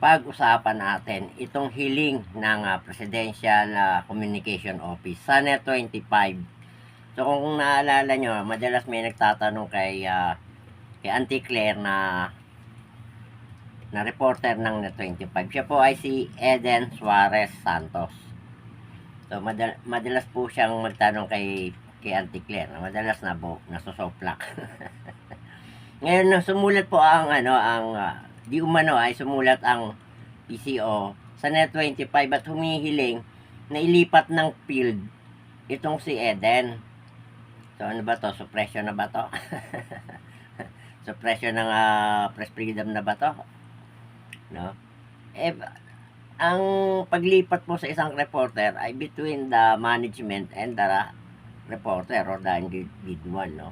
pag-usapan natin itong hiling ng Presidential Communication Office, Senate 25. So kung naalala nyo, madalas may nagtatanong kay Auntie Claire na reporter ng Net 25. Siya po ay si Eden Suarez Santos. So madalas po siyang magtanong kay Auntie Claire. Madalas na po nasusoplak. Ngayon sumulat po di umano ay sumulat ang PCO sa Net 25 at humihiling na ilipat ng field itong si Eden. So ano ba to? Suppression na ba to? Suppression ng press freedom na ba to? No? Ang paglipat po sa isang reporter ay between the management and the reporter or the individual, no?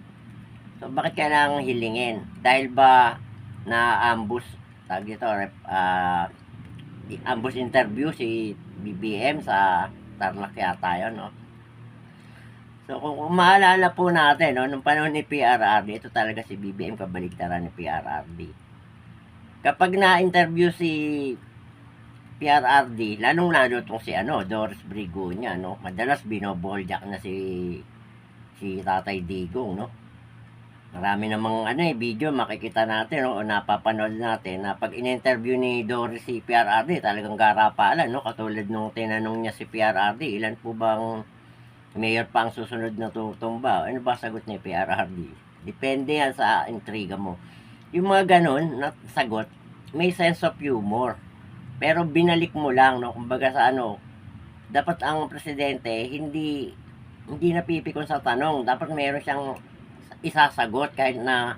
So bakit kailangang hilingin? Dahil ba na-ambush ambush interview si BBM sa Tarlac yata yun, no? So kung maalala po natin, no, nung panahon ni PRRD, ito talaga si BBM kabaligtaran ni PRRD. Kapag na-interview si PRRD, lalong-lalo itong si Doris Brigunya, no? Madalas binoboljak na si Tatay Digong, no? Marami namang video makikita natin, no, o napapanood natin na pag in-interview ni Doris si PRRD, talagang garapalan, no? Katulad nung tinanong niya si PRRD, ilan po bang mayor pa ang susunod na tutumba? Ano ba sagot ni PRRD? Depende yan sa intriga mo. Yung mga ganun na sagot, may sense of humor. Pero binalik mo lang, no? Kumbaga sa dapat ang presidente hindi napipikon sa tanong. Dapat meron siyang isasagot kahit na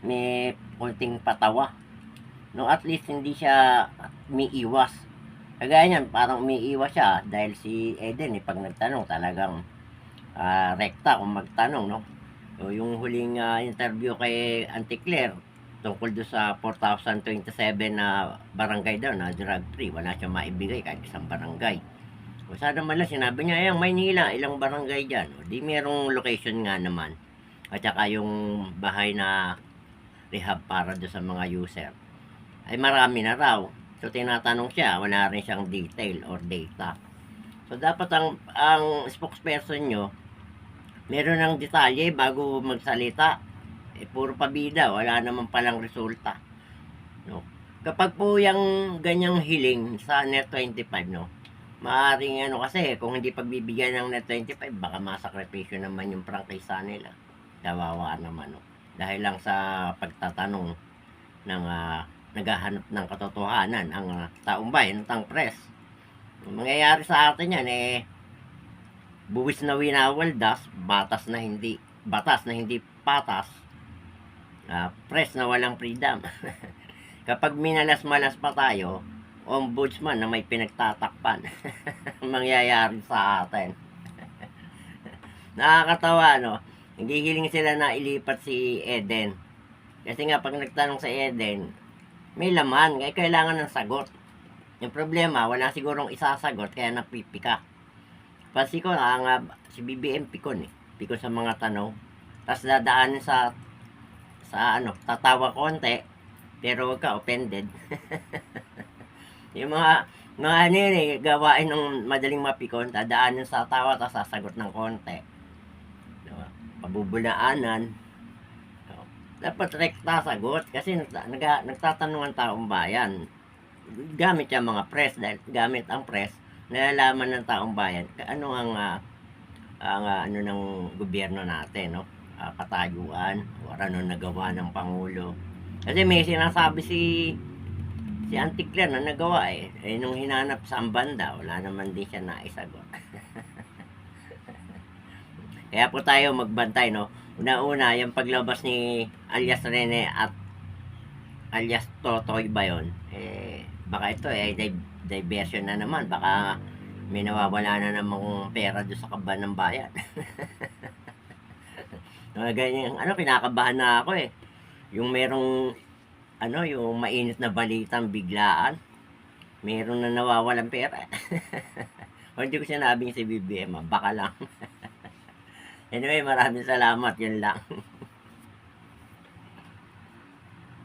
may konting patawa. No, at least hindi siya umiiwas. Kagaya niyan, parang umiiwas siya dahil si Eden, pag nagtanong talagang rekta kung magtanong, no? So, yung huling interview kay Auntie Claire tungkol doon sa 4027 na barangay daw na drug free, wala siyang maibigay kahit isang barangay. O sana man lang sinabi niya, Maynila, ilang barangay dyan. O di merong location nga naman. At saka yung bahay na rehab para doon sa mga user ay marami na raw. So tinatanong siya, wala rin siyang detail or data. So dapat ang spokesperson nyo meron ng detalye bago magsalita. Puro pabida, wala naman palang resulta, no? Kapag po yung ganyang hiling sa Net 25, no, maaaring kasi kung hindi pagbibigyan ng Net 25, baka masakripisyo naman yung prangkisa nila. Kawawa naman, no? Dahil lang sa pagtatanong ng naghahanap ng katotohanan ang taong bayan, ang press. Ang mangyayari sa atin yan, buwis na winawaldas, batas na hindi patas, press na walang freedom. Kapag minalas-malas pa tayo, ombudsman na may pinagtatakpan mangyayari sa atin. Nakakatawa, no? Hindi hiling sila na ilipat si Eden. Kasi nga pag nagtanong sa Eden, may laman, kaya kailangan ng sagot. Yung problema, wala sigurong isasagot, kaya napipika. Pasi ko si BBM pikon pikon sa mga tanong. Tapos dadaanin sa tatawa konti, pero wag ka offended. Yung mga gawain ng madaling mapikon, dadaanin sa tawa, tapos sasagot ng konti. Pabubulaanan. Dapat rekta sagot kasi nagtatanong ang taong bayan. Gamit yung mga press, dahil gamit ang press, nalalaman ng taong bayan ano ang ng gobyerno natin, no? Katayuan o ano nagawa ng Pangulo. Kasi may sinasabi si Auntie Claire na nagawa nung hinanap sa banda, wala naman din siya naisagot. Kaya po tayo magbantay, no? Una-una, yung paglabas ni alias Rene at alias Totoy ba yun? Baka ito diversion na naman. Baka may nawawala na namang pera doon sa kaban ng bayan. Ganyan, kinakabahan na ako Yung merong, yung mainit na balitang biglaan, meron na nawawalan pera. O hindi ko sinabing si BBM, baka lang. Anyway, maraming salamat. Yun lang.